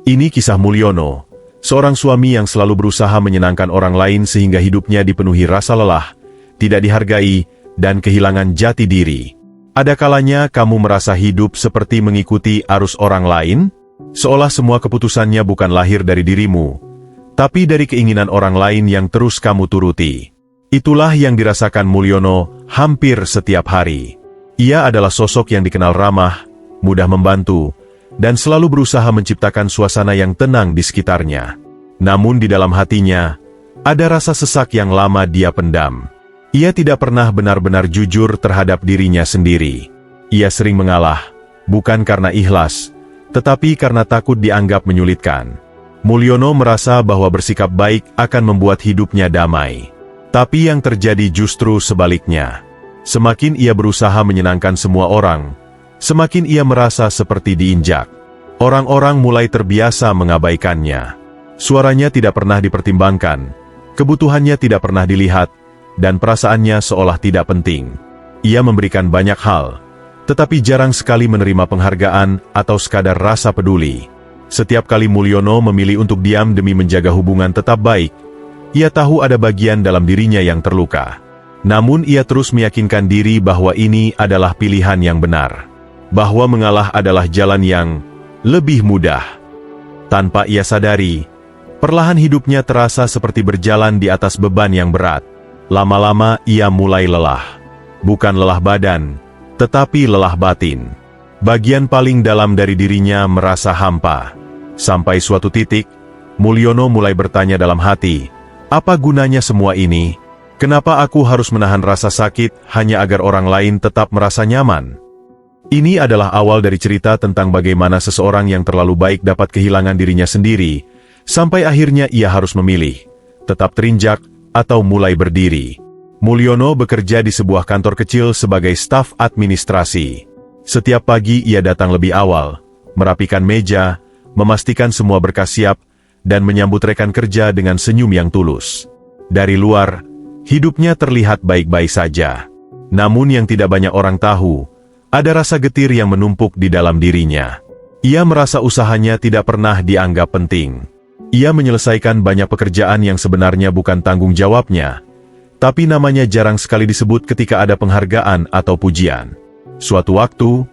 Ini kisah Mulyono, seorang suami yang selalu berusaha menyenangkan orang lain sehingga hidupnya dipenuhi rasa lelah, tidak dihargai, dan kehilangan jati diri. Ada kalanya kamu merasa hidup seperti mengikuti arus orang lain, seolah semua keputusannya bukan lahir dari dirimu, tapi dari keinginan orang lain yang terus kamu turuti. Itulah yang dirasakan Mulyono hampir setiap hari. Ia adalah sosok yang dikenal ramah, mudah membantu, dan selalu berusaha menciptakan suasana yang tenang di sekitarnya. Namun di dalam hatinya, ada rasa sesak yang lama dia pendam. Ia tidak pernah benar-benar jujur terhadap dirinya sendiri. Ia sering mengalah, bukan karena ikhlas, tetapi karena takut dianggap menyulitkan. Mulyono merasa bahwa bersikap baik akan membuat hidupnya damai. Tapi yang terjadi justru sebaliknya. Semakin ia berusaha menyenangkan semua orang, semakin ia merasa seperti diinjak. Orang-orang mulai terbiasa mengabaikannya. Suaranya tidak pernah dipertimbangkan, kebutuhannya tidak pernah dilihat, dan perasaannya seolah tidak penting. Ia memberikan banyak hal, tetapi jarang sekali menerima penghargaan atau sekadar rasa peduli. Setiap kali Mulyono memilih untuk diam demi menjaga hubungan tetap baik, ia tahu ada bagian dalam dirinya yang terluka. Namun ia terus meyakinkan diri bahwa ini adalah pilihan yang benar. Bahwa mengalah adalah jalan yang lebih mudah. Tanpa ia sadari, perlahan hidupnya terasa seperti berjalan di atas beban yang berat. Lama-lama ia mulai lelah. Bukan lelah badan, tetapi lelah batin. Bagian paling dalam dari dirinya merasa hampa. Sampai suatu titik, Mulyono mulai bertanya dalam hati, apa gunanya semua ini? Kenapa aku harus menahan rasa sakit hanya agar orang lain tetap merasa nyaman? Ini adalah awal dari cerita tentang bagaimana seseorang yang terlalu baik dapat kehilangan dirinya sendiri, sampai akhirnya ia harus memilih, tetap terinjak, atau mulai berdiri. Mulyono bekerja di sebuah kantor kecil sebagai staf administrasi. Setiap pagi ia datang lebih awal, merapikan meja, memastikan semua berkas siap, dan menyambut rekan kerja dengan senyum yang tulus. Dari luar, hidupnya terlihat baik-baik saja. Namun yang tidak banyak orang tahu, ada rasa getir yang menumpuk di dalam dirinya. Ia merasa usahanya tidak pernah dianggap penting. Ia menyelesaikan banyak pekerjaan yang sebenarnya bukan tanggung jawabnya, tapi namanya jarang sekali disebut ketika ada penghargaan atau pujian. Suatu waktu,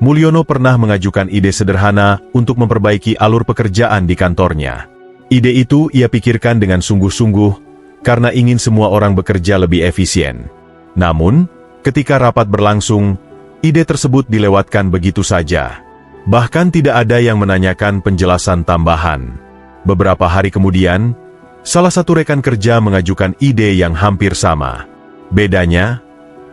Mulyono pernah mengajukan ide sederhana untuk memperbaiki alur pekerjaan di kantornya. Ide itu ia pikirkan dengan sungguh-sungguh, karena ingin semua orang bekerja lebih efisien. Namun, ketika rapat berlangsung, ide tersebut dilewatkan begitu saja. Bahkan tidak ada yang menanyakan penjelasan tambahan. Beberapa hari kemudian, salah satu rekan kerja mengajukan ide yang hampir sama. Bedanya,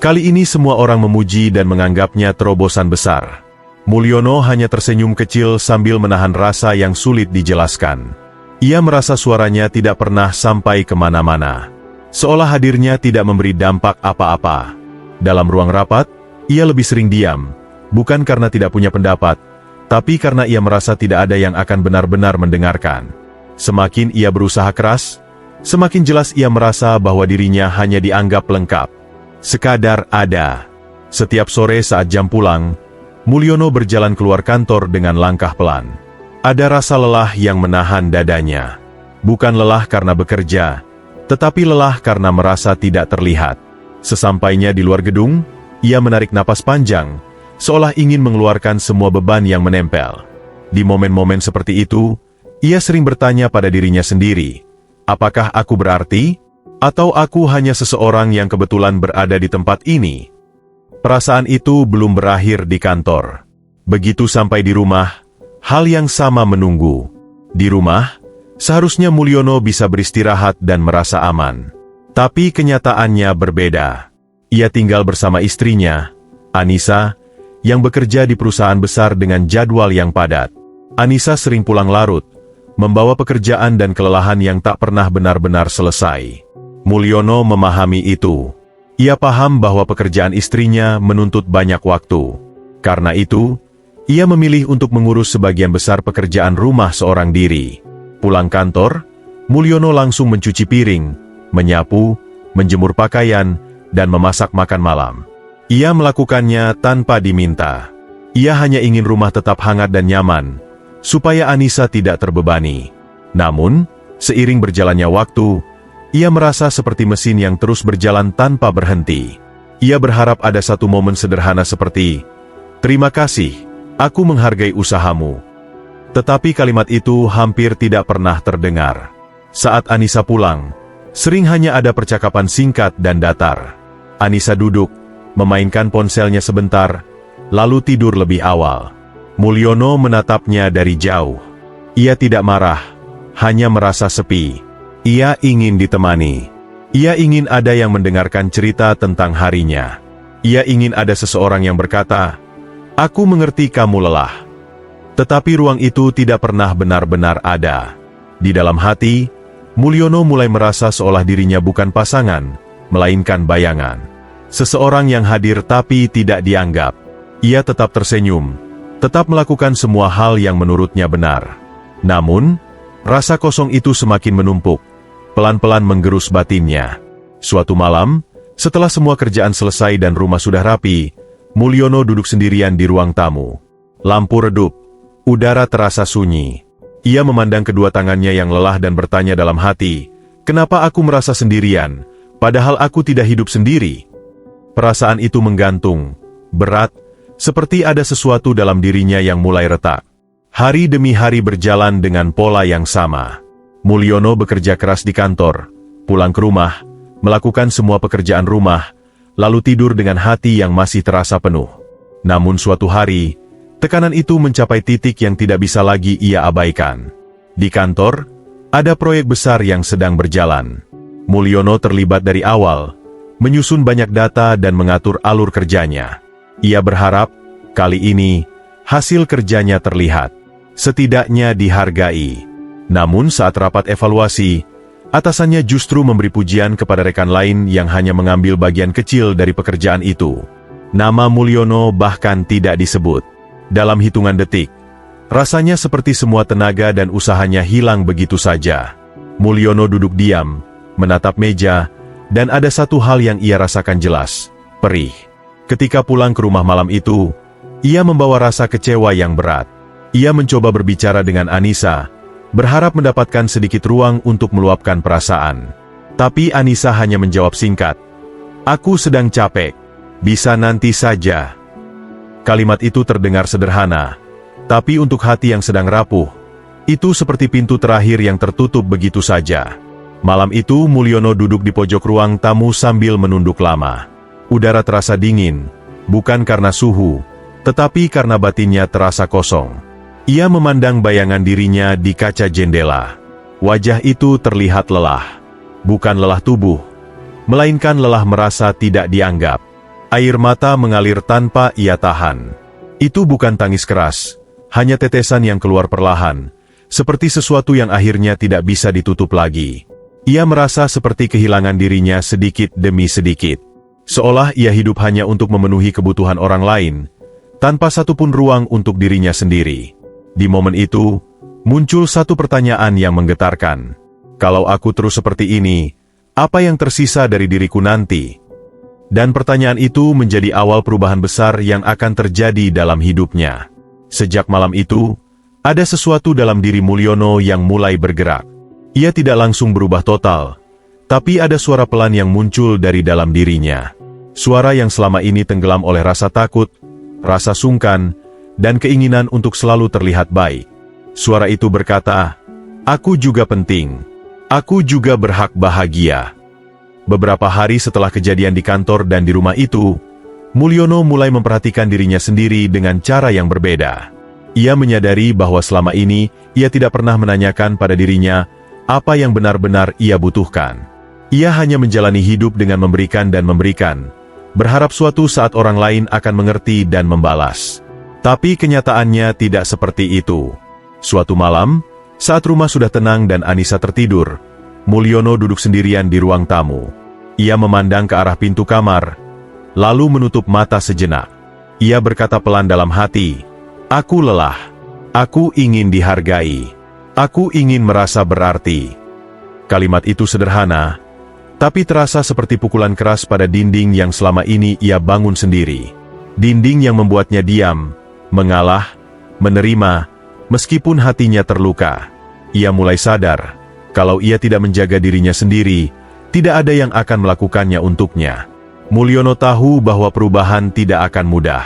kali ini semua orang memuji dan menganggapnya terobosan besar. Mulyono hanya tersenyum kecil sambil menahan rasa yang sulit dijelaskan. Ia merasa suaranya tidak pernah sampai kemana-mana. Seolah hadirnya tidak memberi dampak apa-apa. Dalam ruang rapat, ia lebih sering diam, bukan karena tidak punya pendapat, tapi karena ia merasa tidak ada yang akan benar-benar mendengarkan. Semakin ia berusaha keras, semakin jelas ia merasa bahwa dirinya hanya dianggap lengkap. Sekadar ada. Setiap sore saat jam pulang, Mulyono berjalan keluar kantor dengan langkah pelan. Ada rasa lelah yang menahan dadanya. Bukan lelah karena bekerja, tetapi lelah karena merasa tidak terlihat. Sesampainya di luar gedung, ia menarik napas panjang, seolah ingin mengeluarkan semua beban yang menempel. Di momen-momen seperti itu, ia sering bertanya pada dirinya sendiri, apakah aku berarti? Atau aku hanya seseorang yang kebetulan berada di tempat ini? Perasaan itu belum berakhir di kantor. Begitu sampai di rumah, hal yang sama menunggu. Di rumah, seharusnya Mulyono bisa beristirahat dan merasa aman. Tapi kenyataannya berbeda. Ia tinggal bersama istrinya, Anissa, yang bekerja di perusahaan besar dengan jadwal yang padat. Anissa sering pulang larut, membawa pekerjaan dan kelelahan yang tak pernah benar-benar selesai. Mulyono memahami itu. Ia paham bahwa pekerjaan istrinya menuntut banyak waktu. Karena itu, ia memilih untuk mengurus sebagian besar pekerjaan rumah seorang diri. Pulang kantor, Mulyono langsung mencuci piring, menyapu, menjemur pakaian, dan memasak makan malam. Ia melakukannya tanpa diminta. Ia hanya ingin rumah tetap hangat dan nyaman, supaya Anissa tidak terbebani. Namun, seiring berjalannya waktu, ia merasa seperti mesin yang terus berjalan tanpa berhenti. Ia berharap ada satu momen sederhana seperti, "Terima kasih, aku menghargai usahamu." Tetapi kalimat itu hampir tidak pernah terdengar. Saat Anissa pulang, sering hanya ada percakapan singkat dan datar. Anissa duduk, memainkan ponselnya sebentar, lalu tidur lebih awal. Mulyono menatapnya dari jauh. Ia tidak marah, hanya merasa sepi. Ia ingin ditemani. Ia ingin ada yang mendengarkan cerita tentang harinya. Ia ingin ada seseorang yang berkata, "Aku mengerti kamu lelah." Tetapi ruang itu tidak pernah benar-benar ada. Di dalam hati, Mulyono mulai merasa seolah dirinya bukan pasangan, melainkan bayangan. Seseorang yang hadir tapi tidak dianggap. Ia tetap tersenyum, tetap melakukan semua hal yang menurutnya benar. Namun, rasa kosong itu semakin menumpuk, pelan-pelan menggerus batinnya. Suatu malam, setelah semua kerjaan selesai dan rumah sudah rapi, Mulyono duduk sendirian di ruang tamu. Lampu redup, udara terasa sunyi. Ia memandang kedua tangannya yang lelah dan bertanya dalam hati, "Kenapa aku merasa sendirian, padahal aku tidak hidup sendiri?" Perasaan itu menggantung, berat, seperti ada sesuatu dalam dirinya yang mulai retak. Hari demi hari berjalan dengan pola yang sama. Mulyono bekerja keras di kantor, pulang ke rumah, melakukan semua pekerjaan rumah, lalu tidur dengan hati yang masih terasa penuh. Namun suatu hari, tekanan itu mencapai titik yang tidak bisa lagi ia abaikan. Di kantor, ada proyek besar yang sedang berjalan. Mulyono terlibat dari awal, menyusun banyak data dan mengatur alur kerjanya. Ia berharap, kali ini, hasil kerjanya terlihat. Setidaknya dihargai. Namun saat rapat evaluasi, atasannya justru memberi pujian kepada rekan lain yang hanya mengambil bagian kecil dari pekerjaan itu. Nama Mulyono bahkan tidak disebut. Dalam hitungan detik, rasanya seperti semua tenaga dan usahanya hilang begitu saja. Mulyono duduk diam, menatap meja, dan ada satu hal yang ia rasakan jelas, perih. Ketika pulang ke rumah malam itu, ia membawa rasa kecewa yang berat. Ia mencoba berbicara dengan Anissa, berharap mendapatkan sedikit ruang untuk meluapkan perasaan. Tapi Anissa hanya menjawab singkat, "Aku sedang capek, bisa nanti saja." Kalimat itu terdengar sederhana, tapi untuk hati yang sedang rapuh, itu seperti pintu terakhir yang tertutup begitu saja. Malam itu Mulyono duduk di pojok ruang tamu sambil menunduk lama. Udara terasa dingin, bukan karena suhu, tetapi karena batinnya terasa kosong. Ia memandang bayangan dirinya di kaca jendela. Wajah itu terlihat lelah. Bukan lelah tubuh, melainkan lelah merasa tidak dianggap. Air mata mengalir tanpa ia tahan. Itu bukan tangis keras, hanya tetesan yang keluar perlahan, seperti sesuatu yang akhirnya tidak bisa ditutup lagi. Ia merasa seperti kehilangan dirinya sedikit demi sedikit. Seolah ia hidup hanya untuk memenuhi kebutuhan orang lain, tanpa satupun ruang untuk dirinya sendiri. Di momen itu, muncul satu pertanyaan yang menggetarkan. Kalau aku terus seperti ini, apa yang tersisa dari diriku nanti? Dan pertanyaan itu menjadi awal perubahan besar yang akan terjadi dalam hidupnya. Sejak malam itu, ada sesuatu dalam diri Mulyono yang mulai bergerak. Ia tidak langsung berubah total, tapi ada suara pelan yang muncul dari dalam dirinya. Suara yang selama ini tenggelam oleh rasa takut, rasa sungkan, dan keinginan untuk selalu terlihat baik. Suara itu berkata, "Aku juga penting. Aku juga berhak bahagia." Beberapa hari setelah kejadian di kantor dan di rumah itu, Mulyono mulai memperhatikan dirinya sendiri dengan cara yang berbeda. Ia menyadari bahwa selama ini, ia tidak pernah menanyakan pada dirinya apa yang benar-benar ia butuhkan. Ia hanya menjalani hidup dengan memberikan dan memberikan, berharap suatu saat orang lain akan mengerti dan membalas. Tapi kenyataannya tidak seperti itu. Suatu malam, saat rumah sudah tenang dan Anissa tertidur, Mulyono duduk sendirian di ruang tamu. Ia memandang ke arah pintu kamar, lalu menutup mata sejenak. Ia berkata pelan dalam hati, "Aku lelah. Aku ingin dihargai. Aku ingin merasa berarti." Kalimat itu sederhana, tapi terasa seperti pukulan keras pada dinding yang selama ini ia bangun sendiri. Dinding yang membuatnya diam, mengalah, menerima, Meskipun hatinya terluka, ia mulai sadar, kalau ia tidak menjaga dirinya sendiri, tidak ada yang akan melakukannya untuknya. Mulyono tahu bahwa perubahan tidak akan mudah.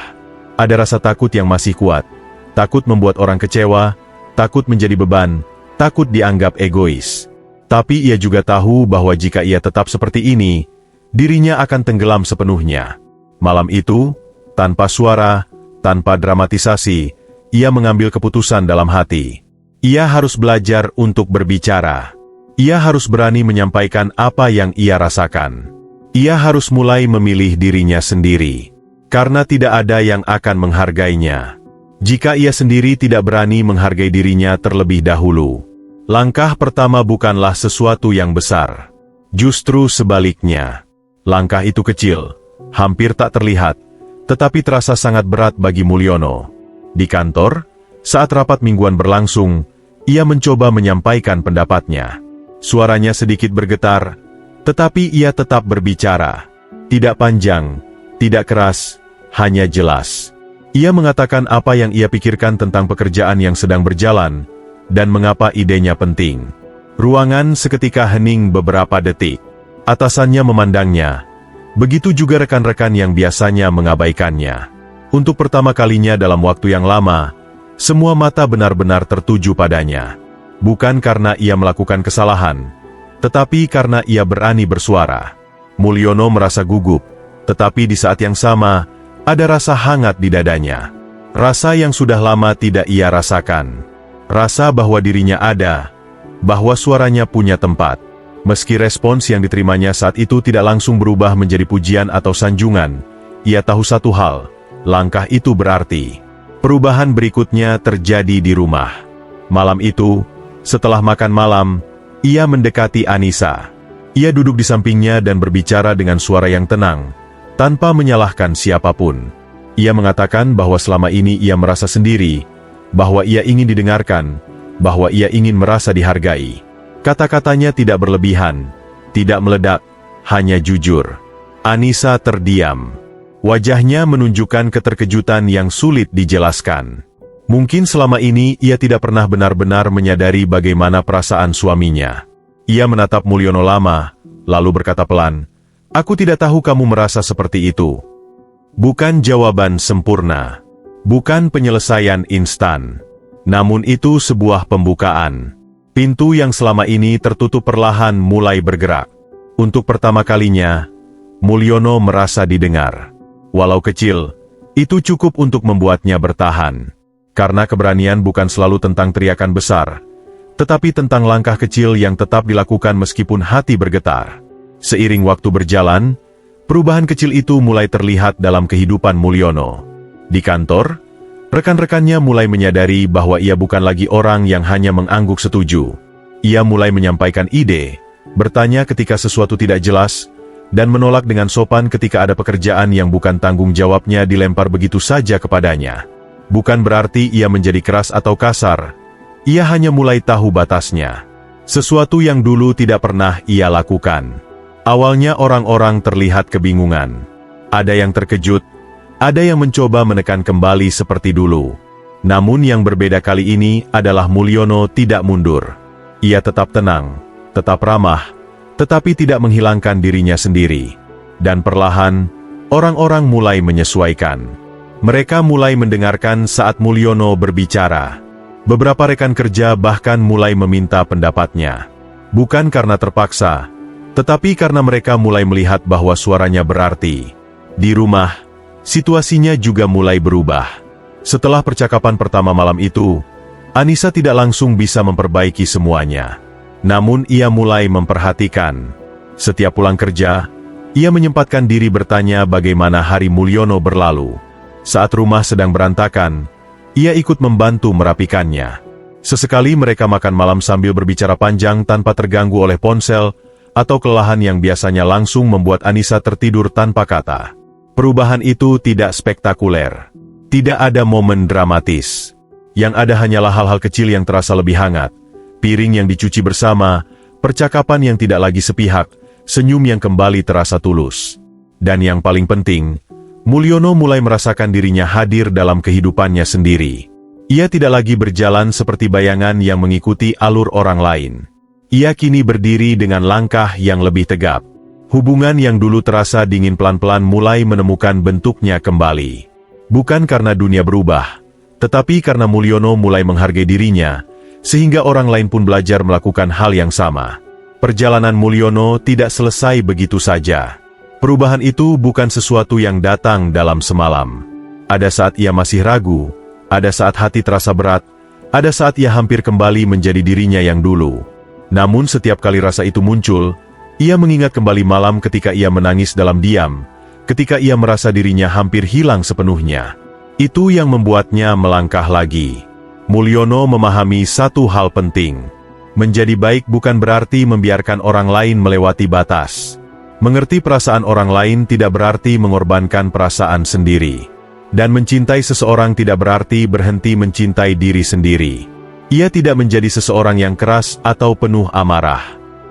Ada rasa takut yang masih kuat, takut membuat orang kecewa, takut menjadi beban, takut dianggap egois. Tapi ia juga tahu bahwa jika ia tetap seperti ini, dirinya akan tenggelam sepenuhnya. Malam itu, tanpa suara, tanpa dramatisasi, ia mengambil keputusan dalam hati. Ia harus belajar untuk berbicara. Ia harus berani menyampaikan apa yang ia rasakan. Ia harus mulai memilih dirinya sendiri. Karena tidak ada yang akan menghargainya. Jika ia sendiri tidak berani menghargai dirinya terlebih dahulu. Langkah pertama bukanlah sesuatu yang besar. Justru sebaliknya. Langkah itu kecil, hampir tak terlihat, tetapi terasa sangat berat bagi Mulyono. Di kantor, saat rapat mingguan berlangsung, ia mencoba menyampaikan pendapatnya. Suaranya sedikit bergetar, tetapi ia tetap berbicara. Tidak panjang, tidak keras, hanya jelas. Ia mengatakan apa yang ia pikirkan tentang pekerjaan yang sedang berjalan, dan mengapa idenya penting. Ruangan seketika hening beberapa detik. Atasannya memandangnya. Begitu juga rekan-rekan yang biasanya mengabaikannya. Untuk pertama kalinya dalam waktu yang lama, semua mata benar-benar tertuju padanya. Bukan karena ia melakukan kesalahan, tetapi karena ia berani bersuara. Mulyono merasa gugup, tetapi di saat yang sama, ada rasa hangat di dadanya. Rasa yang sudah lama tidak ia rasakan. Rasa bahwa dirinya ada, bahwa suaranya punya tempat. Meski respons yang diterimanya saat itu tidak langsung berubah menjadi pujian atau sanjungan, ia tahu satu hal, langkah itu berarti. Perubahan berikutnya terjadi di rumah. Malam itu, setelah makan malam, ia mendekati Anissa. Ia duduk di sampingnya dan berbicara dengan suara yang tenang, tanpa menyalahkan siapapun. Ia mengatakan bahwa selama ini ia merasa sendiri, bahwa ia ingin didengarkan, bahwa ia ingin merasa dihargai. Kata-katanya tidak berlebihan, tidak meledak, hanya jujur. Anissa terdiam. Wajahnya menunjukkan keterkejutan yang sulit dijelaskan. Mungkin selama ini ia tidak pernah benar-benar menyadari bagaimana perasaan suaminya. Ia menatap Mulyono lama, lalu berkata pelan, "Aku tidak tahu kamu merasa seperti itu." Bukan jawaban sempurna. Bukan penyelesaian instan. Namun itu sebuah pembukaan. Pintu yang selama ini tertutup perlahan mulai bergerak. Untuk pertama kalinya, Mulyono merasa didengar. Walau kecil, itu cukup untuk membuatnya bertahan. Karena keberanian bukan selalu tentang teriakan besar, tetapi tentang langkah kecil yang tetap dilakukan meskipun hati bergetar. Seiring waktu berjalan, perubahan kecil itu mulai terlihat dalam kehidupan Mulyono. Di kantor, rekan-rekannya mulai menyadari bahwa ia bukan lagi orang yang hanya mengangguk setuju. Ia mulai menyampaikan ide, bertanya ketika sesuatu tidak jelas, dan menolak dengan sopan ketika ada pekerjaan yang bukan tanggung jawabnya dilempar begitu saja kepadanya. Bukan berarti ia menjadi keras atau kasar, ia hanya mulai tahu batasnya. Sesuatu yang dulu tidak pernah ia lakukan. Awalnya orang-orang terlihat kebingungan. Ada yang terkejut, ada yang mencoba menekan kembali seperti dulu. Namun yang berbeda kali ini adalah Mulyono tidak mundur. Ia tetap tenang, tetap ramah, tetapi tidak menghilangkan dirinya sendiri. Dan perlahan, orang-orang mulai menyesuaikan. Mereka mulai mendengarkan saat Mulyono berbicara. Beberapa rekan kerja bahkan mulai meminta pendapatnya. Bukan karena terpaksa, tetapi karena mereka mulai melihat bahwa suaranya berarti. Di rumah, situasinya juga mulai berubah. Setelah percakapan pertama malam itu, Anissa tidak langsung bisa memperbaiki semuanya. Namun ia mulai memperhatikan. Setiap pulang kerja, ia menyempatkan diri bertanya bagaimana hari Mulyono berlalu. Saat rumah sedang berantakan, ia ikut membantu merapikannya. Sesekali mereka makan malam sambil berbicara panjang tanpa terganggu oleh ponsel, atau kelelahan yang biasanya langsung membuat Anissa tertidur tanpa kata. Perubahan itu tidak spektakuler. Tidak ada momen dramatis. Yang ada hanyalah hal-hal kecil yang terasa lebih hangat. Piring yang dicuci bersama, percakapan yang tidak lagi sepihak, senyum yang kembali terasa tulus. Dan yang paling penting, Mulyono mulai merasakan dirinya hadir dalam kehidupannya sendiri. Ia tidak lagi berjalan seperti bayangan yang mengikuti alur orang lain. Ia kini berdiri dengan langkah yang lebih tegap. Hubungan yang dulu terasa dingin pelan-pelan mulai menemukan bentuknya kembali. Bukan karena dunia berubah, tetapi karena Mulyono mulai menghargai dirinya, sehingga orang lain pun belajar melakukan hal yang sama. Perjalanan Mulyono tidak selesai begitu saja. Perubahan itu bukan sesuatu yang datang dalam semalam. Ada saat ia masih ragu, ada saat hati terasa berat, ada saat ia hampir kembali menjadi dirinya yang dulu. Namun setiap kali rasa itu muncul, ia mengingat kembali malam ketika ia menangis dalam diam, ketika ia merasa dirinya hampir hilang sepenuhnya. Itu yang membuatnya melangkah lagi. Mulyono memahami satu hal penting. Menjadi baik bukan berarti membiarkan orang lain melewati batas. Mengerti perasaan orang lain tidak berarti mengorbankan perasaan sendiri. Dan mencintai seseorang tidak berarti berhenti mencintai diri sendiri. Ia tidak menjadi seseorang yang keras atau penuh amarah.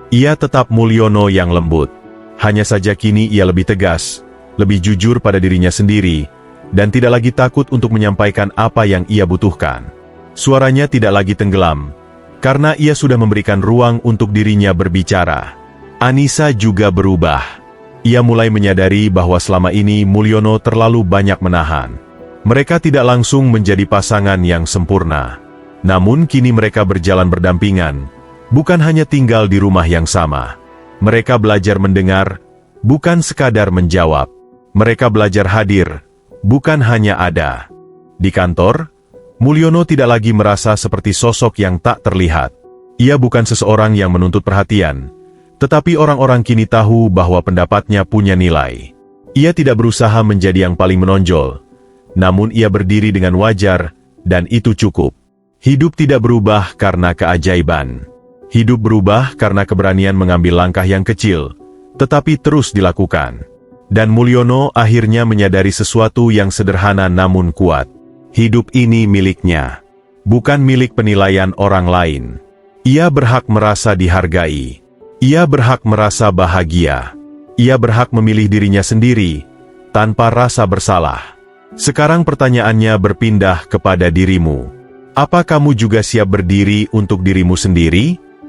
Ia tetap Mulyono yang lembut. Hanya saja kini ia lebih tegas, lebih jujur pada dirinya sendiri, dan tidak lagi takut untuk menyampaikan apa yang ia butuhkan. Suaranya tidak lagi tenggelam, karena ia sudah memberikan ruang untuk dirinya berbicara. Anissa juga berubah. Ia mulai menyadari bahwa selama ini Mulyono terlalu banyak menahan. Mereka tidak langsung menjadi pasangan yang sempurna. Namun kini mereka berjalan berdampingan, bukan hanya tinggal di rumah yang sama. Mereka belajar mendengar, bukan sekadar menjawab. Mereka belajar hadir, bukan hanya ada. Di kantor, Mulyono tidak lagi merasa seperti sosok yang tak terlihat. Ia bukan seseorang yang menuntut perhatian, tetapi orang-orang kini tahu bahwa pendapatnya punya nilai. Ia tidak berusaha menjadi yang paling menonjol, namun ia berdiri dengan wajar, dan itu cukup. Hidup tidak berubah karena keajaiban. Hidup berubah karena keberanian mengambil langkah yang kecil, tetapi terus dilakukan. Dan Mulyono akhirnya menyadari sesuatu yang sederhana namun kuat. Hidup ini miliknya, bukan milik penilaian orang lain. Ia berhak merasa dihargai. Ia berhak merasa bahagia. Ia berhak memilih dirinya sendiri, tanpa rasa bersalah. Sekarang pertanyaannya berpindah kepada dirimu. Apa kamu juga siap berdiri untuk dirimu sendiri?